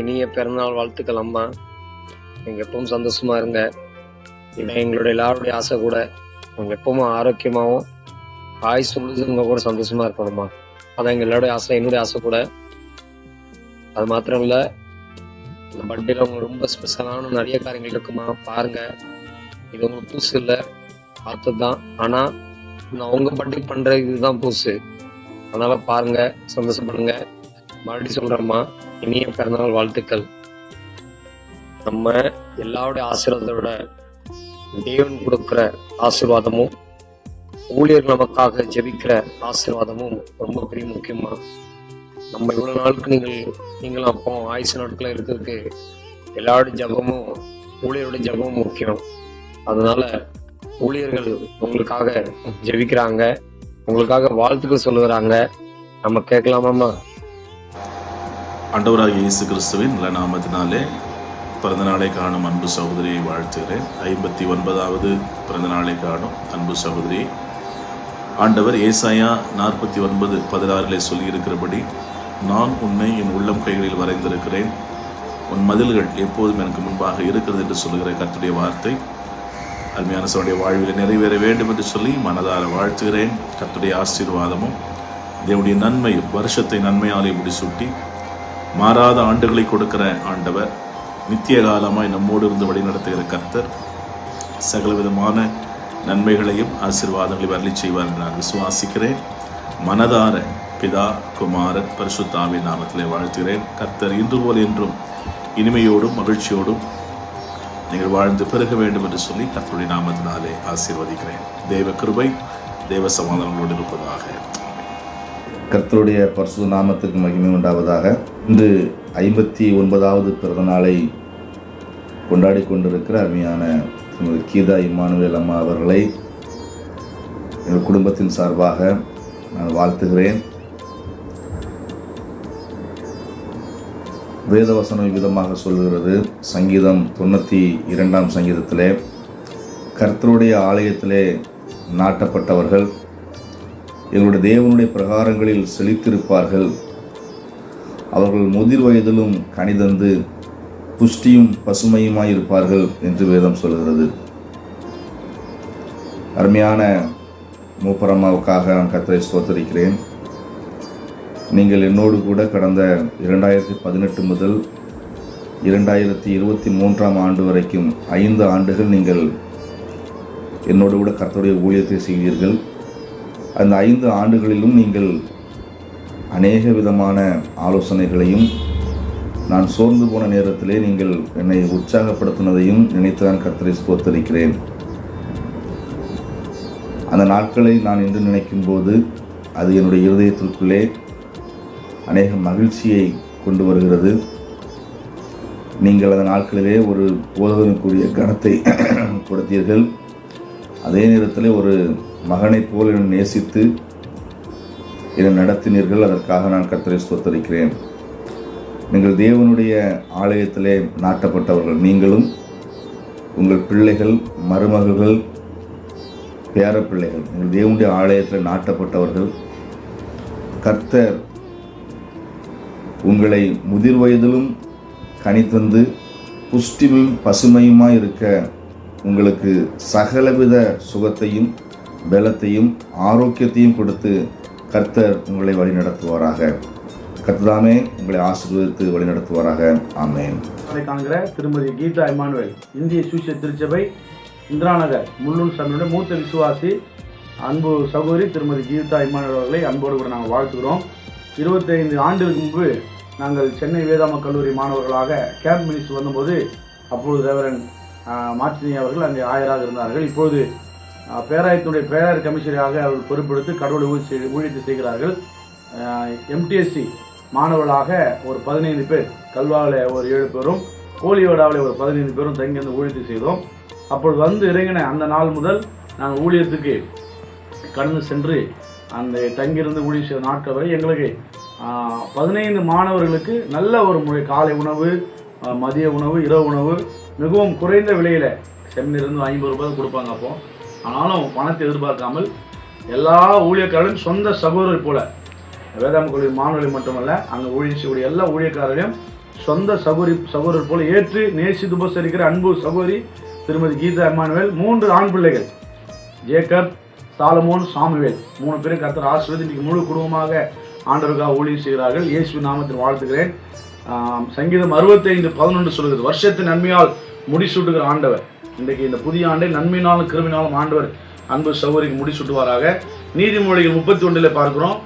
இனிய பிறந்தநாள் வாழ்த்துக்கள் அம்மா. நீங்கள் எப்பவும் சந்தோஷமா இருங்க. இதான் எங்களுடைய எல்லாருடைய ஆசை கூட. அவங்க எப்பவும் ஆரோக்கியமாகவும் ஆயுசு முழுதுங்க கூட சந்தோஷமா இருக்கணும்மா. அதான் எங்க எல்லாருடைய ஆசை, என்னுடைய ஆசை கூட. அது மாத்திரம் இல்லை, இந்த பர்த்டேல உங்களுக்கு ரொம்ப ஸ்பெஷலான நிறைய காரியங்கள் இருக்குமா. பாருங்க, இது உங்களுக்கு புதுசு இல்லை, பார்த்தது தான். ஆனால் நான் உங்க பர்த்டே பண்ற இதுதான் புதுசு. அதனால பாருங்க, சந்தோஷப்படுங்க. மறுபடியும் சொல்றேம்மா, இனிய பிறந்தநாள் வாழ்த்துக்கள். நம்ம எல்லாருடைய ஆசீர்வாதத்தை விட தேவன் கொடுக்கிற ஆசீர்வாதமும் ஊழியர்கள் நமக்காக ஜெபிக்கிற ஆசீர்வாதமும் ரொம்ப பெரிய முக்கியமா. நம்ம இவ்வளவு நாளுக்கு நீங்களும் அப்போ ஆயுசு நாட்கள் இருக்கிறதுக்கு எல்லாருடைய ஜபமும் ஊழியருடைய ஜபமும் முக்கியம். அதனால ஊழியர்கள் உங்களுக்காக ஜெபிக்கிறாங்க, உங்களுக்காக வாழ்த்துக்கள் சொல்லுகிறாங்க. நம்ம கேட்கலாமாம்மா? ஆண்டவராகிய இயேசு கிறிஸ்துவின் நல்ல நாமத்தினாலே பிறந்த நாளை காணும் அன்பு சகோதரியை வாழ்த்துகிறேன். 59வது பிறந்த நாளை காணும் அன்பு சகோதரி. ஆண்டவர் ஏசாயா 49:16 சொல்லியிருக்கிறபடி, நான் உன்னை என் உள்ளம் கைகளில் வரைந்திருக்கிறேன், உன் மதில்கள் எப்போதும் எனக்கு முன்பாக இருக்கிறது என்று சொல்லுகிற கர்த்தருடைய வார்த்தை அருமையான சகோதரிய வாழ்வில் நிறைவேற வேண்டும் என்று சொல்லி மனதார வாழ்த்துகிறேன். கர்த்தருடைய ஆசீர்வாதமும் தேவனுடைய நன்மையும் வருஷத்தை நன்மையாலே முடிசூட்டி மாறாத ஆண்டுகளை கொடுக்கிற ஆண்டவர், நித்திய காலமாய் நம்மோடு இருந்து வழிநடத்துகிற கர்த்தர் சகல விதமான நன்மைகளையும் ஆசீர்வாதங்களையும் அருளி செய்வார் என்று நான் விசுவாசிக்கிறேன். மனதார பிதா, குமாரன், பரிசுத்த ஆவியின் நாமத்திலே வாழ்த்துகிறேன். கர்த்தர் இன்று போல் என்றும் இனிமையோடும் மகிழ்ச்சியோடும் நீங்கள் வாழ்ந்து பெருக வேண்டும் என்று சொல்லி கர்த்தருடைய நாமத்தினாலே ஆசீர்வதிக்கிறேன். தேவ கிருபை, தேவ சமாதானங்களோடு இருப்பதாக. கர்த்தருடைய பரிசுத்த நாமத்துக்கு மகிமை உண்டாவதாக. இன்று 59வது பிறந்த நாளை கொண்டாடி கொண்டிருக்கிற அருமையான திருமதி கீதா இம்மானுவேல் அம்மா அவர்களை எங்கள் குடும்பத்தின் சார்பாக நான் வாழ்த்துகிறேன். வேதவசனம் விதமாக சொல்கிறது, சங்கீதம் 92ஆம் சங்கீதத்திலே, கர்த்தருடைய ஆலயத்திலே நாட்டப்பட்டவர்கள் எங்களுடைய தேவனுடைய பிரகாரங்களில் செழித்திருப்பார்கள், அவர்கள் முதிர் வயதிலும் கனிதந்து புஷ்டியும் பசுமையுமாயிருப்பார்கள் என்று வேதம் சொல்கிறது. அருமையான மூப்பரம்மாவுக்காக நான் கர்த்தரை ஸ்தோத்திரிக்கிறேன். நீங்கள் என்னோடு கூட கடந்த 2018 முதல் 2023ஆம் ஆண்டு வரைக்கும் 5 ஆண்டுகள் நீங்கள் என்னோடு கூட கர்த்தருடைய ஊழியத்தை செய்வீர்கள். அந்த 5 ஆண்டுகளிலும் நீங்கள் அநேக விதமான ஆலோசனைகளையும், நான் சோர்ந்து போன நேரத்திலே நீங்கள் என்னை உற்சாகப்படுத்தினதையும் நினைத்துதான் கர்த்தரை ஸ்தோத்திரிக்கிறேன். அந்த நாட்களை நான் இன்று நினைக்கும் போது அது என்னுடைய இருதயத்திற்குள்ளே அநேக மகிழ்ச்சியை கொண்டு வருகிறது. நீங்கள் அந்த நாட்களிலே ஒரு போதகனுக்குரிய கனத்தை கொடுத்தீர்கள். அதே நேரத்தில் ஒரு மகனைப் போல் என்னை நேசித்து என்னை நடத்தினீர்கள். அதற்காக நான் கர்த்தரை ஸ்தோத்திரிக்கிறேன். நீங்கள் தேவனுடைய ஆலயத்திலே நாட்டப்பட்டவர்கள். நீங்களும் உங்கள் பிள்ளைகள், மருமகள்கள், பேரப்பிள்ளைகள் நீங்கள் தேவனுடைய ஆலயத்தில் நாட்டப்பட்டவர்கள். கர்த்தர் உங்களை முதிர் வயதிலும் கனிதந்து புஷ்டியும் பசுமையுமாய் இருக்க உங்களுக்கு சகலவித சுகத்தையும் பலத்தையும் ஆரோக்கியத்தையும் கொடுத்து கர்த்தர் உங்களை வழிநடத்துவாராக. கர்த்ததாமே உங்களை ஆசீர்வதித்து வழிநடத்துவாராக. ஆமென். காண்கிற திருமதி கீதா இம்மானுவேல், இந்திய சுவிசேஷ திருச்சபை இந்திராநகர் முள்ளூர் சபையுடைய மூத்த விசுவாசி அன்பு சகோதரி திருமதி கீதா இம்மானுவேல் அவர்களை அன்போடு கூட நாங்கள் வாழ்த்துகிறோம். 25 ஆண்டுகளுக்கு முன்பு நாங்கள் சென்னை வேதாம கல்லூரி மாணவர்களாக கேம்ப் மினிஸ்டர் வந்தபோது அப்பொழுது ரெவரன் மார்டினி அவர்கள் அங்கே ஆயராக இருந்தார்கள். இப்பொழுது பேராயத்தினுடைய பேராயர் கமிஷனராக அவர்கள் பொறுப்பெடுத்து கடவுளை ஊழியத்தை செய்கிறார்கள். எம்டிஎஸ்சி மாணவர்களாக ஒரு 15 பேர், கல்வாவில் ஒரு 7 பேரும், கோலியோடாவில் ஒரு 15 பேரும் தங்கி அந்த ஊழியத்தை செய்தோம். அப்பொழுது வந்து இறங்கின அந்த நாள் முதல் நாங்கள் ஊழியத்துக்கு கடந்து சென்று அந்த தங்கியிருந்து ஊழியம் செய்த நாட்கள் வரை எங்களுக்கு 15 மாணவர்களுக்கு நல்ல ஒரு முறை காலை உணவு, மதிய உணவு, இரவு உணவு மிகவும் குறைந்த விலையில் சென்னையிலிருந்து 50 ரூபாய் கொடுப்பாங்க. அப்போ ஆனாலும் பணத்தை எதிர்பார்க்காமல் எல்லா ஊழியக்காரர்களும் சொந்த சகோதரர் போல வேதாம கல்லூரி மாணவர்கள் மட்டுமல்ல, அங்கே ஊழியம் செய்யக்கூடிய எல்லா ஊழியக்காரர்களையும் சொந்த சகோதரர் போல ஏற்று நேசித்து உபசரிக்கிற அன்பு சகோதரி திருமதி கீதா இம்மானுவேல். 3 ஆண் பிள்ளைகள், ஜேக்கப், சாலமோன், சாமுவேல். 3 பேரும் கர்த்தர் ஆசீர்வதி இன்னைக்கு முழு குடும்பமாக ஆண்டவருக்காக ஊழியம் செய்கிறார்கள். இயேசு நாமத்தில் வாழ்த்துகிறேன். சங்கீதம் 65:11 சொல்கிறது, வருஷத்தின் நன்மையால் முடிசூட்டுகிற ஆண்டவர். இன்றைக்கு இந்த புதிய ஆண்டை நன்மையினாலும் கிருபையினாலும் ஆண்டவர் அன்பு சகோதரிக்கு முடிசூட்டுவாராக. நீதிமொழிகள் 31 பார்க்கிறோம்,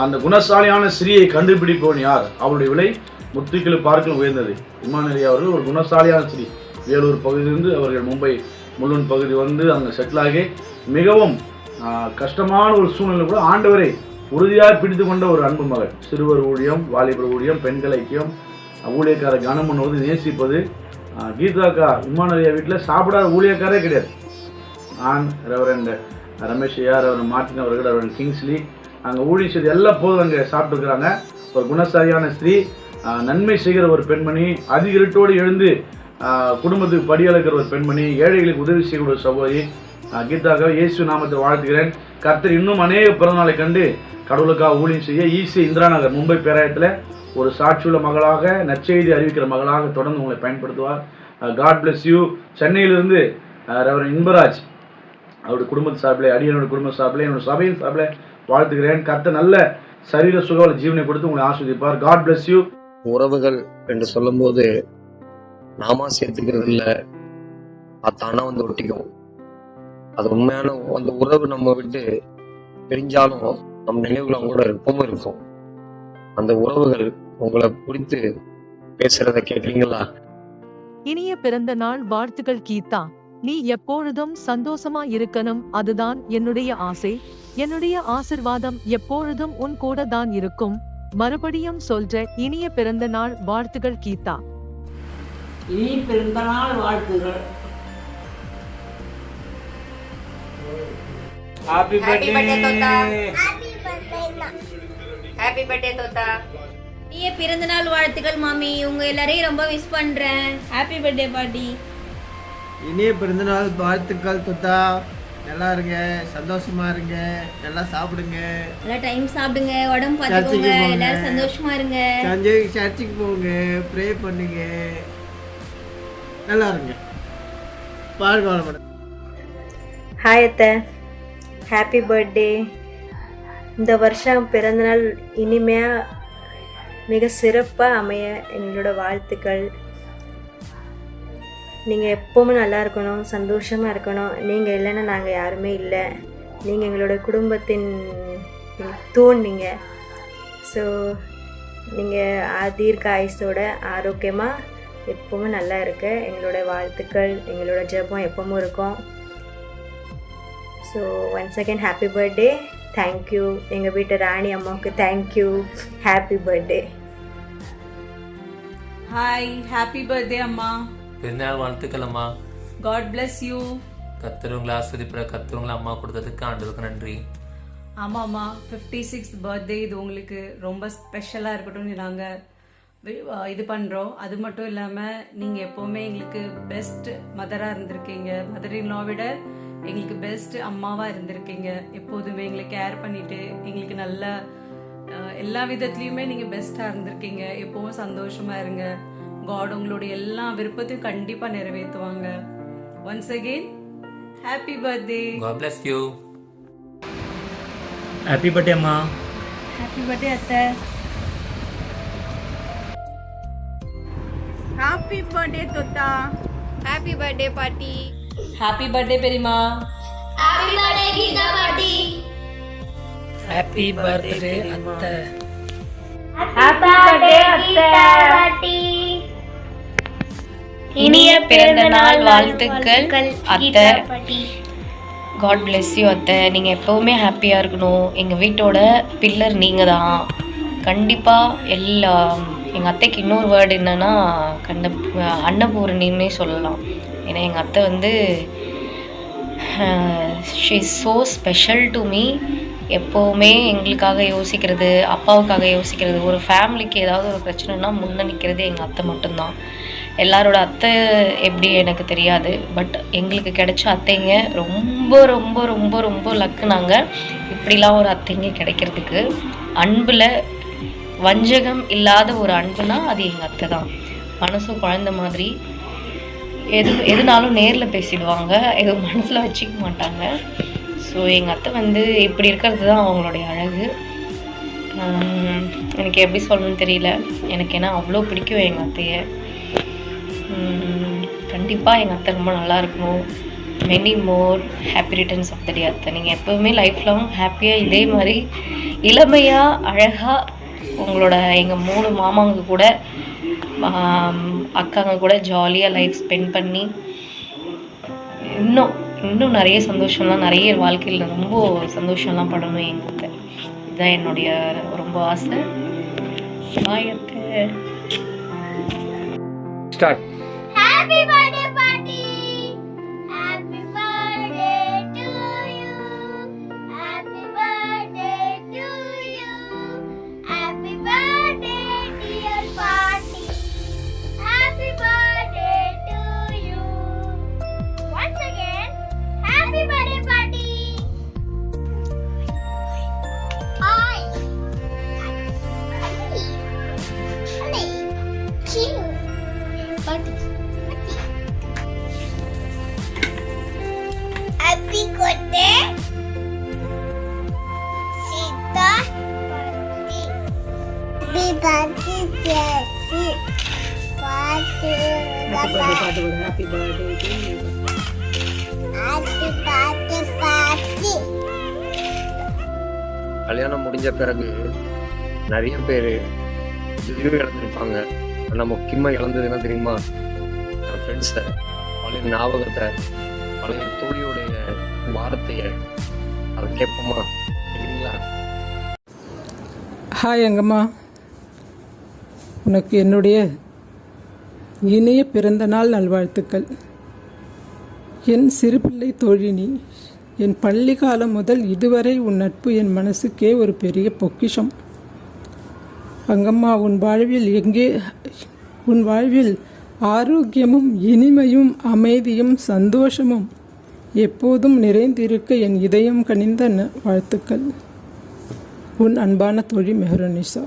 அந்த குணசாலியான ஸ்திரீயை கண்டுபிடிப்பவன் யார், அவருடைய விலை முத்துக்களை பார்க்க உயர்ந்தது. இம்மானுவேல் அவர்கள் ஒரு குணசாலியான ஸ்திரீ. வேலூர் பகுதியிலிருந்து அவர்கள் மும்பை முள்ளுன் பகுதி வந்து அங்கே செட்டில் ஆகி மிகவும் கஷ்டமான ஒரு சூழ்நிலை கூட ஆண்டவரை உறுதியாக பிடித்து கொண்ட ஒரு அன்பு மகள். சிறுவர் ஊழியம், வாலிபர் ஊழியம், பெண்கள் ஐக்கியம், ஊழியக்கார கனம் பண்ணுவது, நேசிப்பது. கீதாக்கா இம்மானுவேல் வீட்டில் சாப்பிடாத ஊழியக்காரே கிடையாது. நான் ரெவரண்ட் ரமேஷ் ஐயா, ரெவரண்ட் மார்டின் அவர்கள், ரெவரண்ட் கிங்ஸ்லி அங்கே ஊழியம் செய்து எல்லாம் போதும் அங்கே சாப்பிட்டுருக்குறாங்க. ஒரு குணசாலியான ஸ்திரீ, நன்மை செய்கிற ஒரு பெண்மணி, அதிக இருட்டோடு எழுந்து குடும்பத்துக்கு படியளக்கிற ஒரு பெண்மணி, ஏழைகளுக்கு உதவி செய்யக்கூடிய ஒரு சகோதரி கீதாக்காக இயேசு நாமத்தை வாழ்த்துகிறேன். கர்த்தர் இன்னும் அநேக பிறந்தநாளை கண்டு கடவுளுக்காக ஊழியம் செய்ய ஈசி இந்திரா நகர் மும்பை பேராயத்தில் ஒரு சாட்சியுள்ள மகளாக, நற்செய்தி அறிவிக்கிற மகளாக தொடர்ந்து உங்களை பயன்படுத்துவார். God bless you. சென்னையிலிருந்து ரெவரண்ட் இன்பராஜ் அவருடைய குடும்ப சார்பில், அடியனுடைய குடும்ப சார்பில், என்னோட சபையின் சார்பில் வாழ்த்துகிறேன். கர்த்தர் நல்ல சரீர சுக ஜீவனை கொடுத்து உங்களை ஆஸ்வதிப்பார். God bless you. உறவுகள் என்று சொல்லும்போது நாம சேர்த்துக்கிறது இல்லை, தானா வந்து ஒட்டிக்கும். அது உண்மையான அந்த உறவு நம்ம விட்டு பிரிஞ்சாலும் நம் நினைவுகள் அவங்க கூட எப்பவும் இருக்கும். அந்த உறவுகள் உங்களை குறித்து பேசுறத கேட்குறீங்களா? இனிய பிறந்த நாள் வாழ்த்துக்கள் கீதா. நீ எப்பொழுதும் சந்தோஷமா இருக்கணும், அதுதான் என்னுடைய ஆசை. என்னுடைய ஆசிர்வாதம் எப்பொழுதும் உன் கூட தான் இருக்கும். மறுபடியும் சொல்ற, இனிய பிறந்த நாள் வாழ்த்துக்கள் கீதா. இனிய பிறந்த நாள் வாழ்த்துக்கள். Happy birthday தோத்தா. Happy birthday Thotha. இனிய பிறந்த நாள் வாழ்த்துக்கள் மாமி. உங்க எல்லாரையும் ரொம்ப மிஸ் பண்றேன். ஹாப்பி பர்த்டே பாட்டி. இனிய பிறந்தநாள் வாழ்த்துக்கள் தோத்தா. நல்லா இருங்க, சந்தோஷமா இருங்க, நல்லா சாப்பிடுங்க, நல்லா டைம் சாப்பிடுங்க, உடம்பு பார்த்துக்கோங்க, எல்லாரும் சந்தோஷமா இருங்க. சர்ச்சுக்கு போங்க, ப்ரே பண்ணுங்க, நல்லா இருங்க. வாழ்க வளமுடன். ஹாய் அத்தை, ஹாப்பி பர்த்டே. இந்த வருஷம் பிறந்தநாள் இனிமையாக மிக சிறப்பாக அமைய எங்களோட வாழ்த்துக்கள். நீங்கள் எப்போவுமே நல்லா இருக்கணும், சந்தோஷமாக இருக்கணும். நீங்கள் இல்லைன்னா நாங்கள் யாருமே இல்லை. நீங்கள் எங்களோட குடும்பத்தின் தூண். நீங்கள் நீங்கள் தீர்க்க ஆயுசோட ஆரோக்கியமாக எப்போவுமே நல்லா இருக்க எங்களோட வாழ்த்துக்கள், எங்களோட ஜெபம் எப்பவும் இருக்கும். So once again happy birthday. Thank you. எங்கள் வீட்டு ராணி அம்மாவுக்கு thank you. Happy birthday. Hi, happy birthday அம்மா. பிறந்தநாள் வாழ்த்துக்கள் அம்மா. God bless you. கர்த்தர் உங்களை ஆஸ்வதிப்பட, கர்த்தர் உங்களை அம்மா கொடுத்ததுக்கு ஆண்டவருக்கு நன்றி. ஆமாம்மா, 56th பர்த்டே இது உங்களுக்கு ரொம்ப ஸ்பெஷலாக இருக்கட்டும்னு நாங்கள் இது பண்ணுறோம். அது மட்டும் இல்லாமல் நீங்கள் எப்போவுமே எங்களுக்கு பெஸ்ட் மதராக இருந்திருக்கீங்க. மதர் இன் லா விட எங்களுக்கு பெஸ்ட் அம்மாவாக இருந்திருக்கீங்க. எப்போதுமே எங்களை கேர் பண்ணிவிட்டு எங்களுக்கு நல்ல எல்லா விதத்துலேயுமே நீங்கள் பெஸ்ட்டாக இருந்திருக்கீங்க. எப்போவும் சந்தோஷமாக இருங்க. காட் உங்களுடைய எல்லா விருப்பத்தையும் கண்டிப்பாக நிறைவேற்றுவாங்க. Once again happy birthday. God bless you. Happy birthday அம்மா. ஹாப்பி பர்த்டே அத்தை. Happy birthday தோத்தா. ஹாப்பி பர்த்டே பாட்டி. ஹாப்பி பர்த்டே பெரியம்மா. ஹாப்பி பர்த்டே கீதா பாட்டி. ஹாப்பி பர்த்டே அத்தை. ஹாப்பி பர்த்டே கீதா பாட்டி. இனிய பிறந்த நாள் வாழ்த்துக்கள் அத்தை. காட் பிளெஸ் யூ அத்தை. நீங்கள் எப்போவுமே ஹாப்பியாக இருக்கணும். எங்கள் வீட்டோட பில்லர் நீங்கள் தான். கண்டிப்பாக எங்கள் அத்தைக்கு இன்னொரு வேர்டு என்னென்னா அன்னபூரணின்னே சொல்லலாம். ஏன்னா எங்கள் அத்தை வந்து she is so special to me. எப்போவுமே எங்களுக்காக யோசிக்கிறது, அப்பாவுக்காக யோசிக்கிறது. ஒரு ஃபேமிலிக்கு ஏதாவது ஒரு பிரச்சனைனா முன்னே நிற்கிறது எங்கள் அத்தை மட்டும்தான். எல்லாரோட அத்தை எப்படி எனக்கு தெரியாது, பட் எங்களுக்கு கிடைச்ச அத்தைங்க ரொம்ப ரொம்ப ரொம்ப ரொம்ப லக்கு. நாங்கள் இப்படிலாம் ஒரு அத்தைங்க கிடைக்கிறதுக்கு அன்பில் வஞ்சகம் இல்லாத ஒரு அன்புனா அது எங்கள் அத்தை தான். மனசும் குழந்த மாதிரி, எதுனாலும் நேரில் பேசிடுவாங்க, எதுவும் மனசில் வச்சுக்க மாட்டாங்க. ஸோ எங்கள் அத்தை வந்து இப்படி இருக்கிறது தான் அவங்களுடைய அழகு. எனக்கு எப்படி சொல்லணும்னு தெரியல. எனக்கு ஏன்னா அவ்வளோ பிடிக்கும் எங்கள் அத்தையை. கண்டிப்பாக எங்கள் அத்தை ரொம்ப நல்லா இருக்கணும். Many more happy returns of the day அத்தை. நீங்கள் எப்போவுமே லைஃப் லாங் ஹாப்பியாக இதே மாதிரி இளமையாக அழகாக உங்களோட எங்கள் 3 மாமாங்க கூட அக்காங்க கூட ஜாலியாக லைஃப் ஸ்பெண்ட் பண்ணி இன்னும் நிறைய சந்தோஷம்லாம், நிறைய வாழ்க்கையில் ரொம்ப சந்தோஷம்லாம் படணும் எங்கள் அத்தை. இதுதான் என்னுடைய ரொம்ப ஆசை. பாய் அத்தை. Start. Happy birthday party. Happy birthday to you. Happy birthday to you. Happy birthday dear party. Happy birthday to you. Once again, happy birthday party. Hi. Honey. Cute. Party. Happy birthday, Sita. Happy birthday, Jessie. Happy birthday, happy birthday to you. Happy birthday, party. கல்யாணம் முடிஞ்ச பிறகு நிறைய பேர் எதுவும் இழந்திருப்பாங்க. ஆனால் முக்கியமாக இழந்தது என்ன தெரியுமா? என் ஃப்ரெண்ட்ஸை, பழைய ஞாபகத்தை, பழைய தோழியோடைய வார்த்தையை, அதை கேட்போமா இல்லைங்களா? ஹாய் அங்கம்மா, உனக்கு என்னுடைய இனிய பிறந்த நாள் நல்வாழ்த்துக்கள். என் சிறுபிள்ளை தோழினி, என் பள்ளி காலம் முதல் இதுவரை உன் நட்பு என் மனசுக்கே ஒரு பெரிய பொக்கிஷம். அங்கம்மா, உன் வாழ்வில் ஆரோக்கியமும் இனிமையும் அமைதியும் சந்தோஷமும் எப்போதும் நிறைந்திருக்க என் இதயம் கனிந்த வாழ்த்துக்கள். உன் அன்பான தோழி மெஹருநிஷா.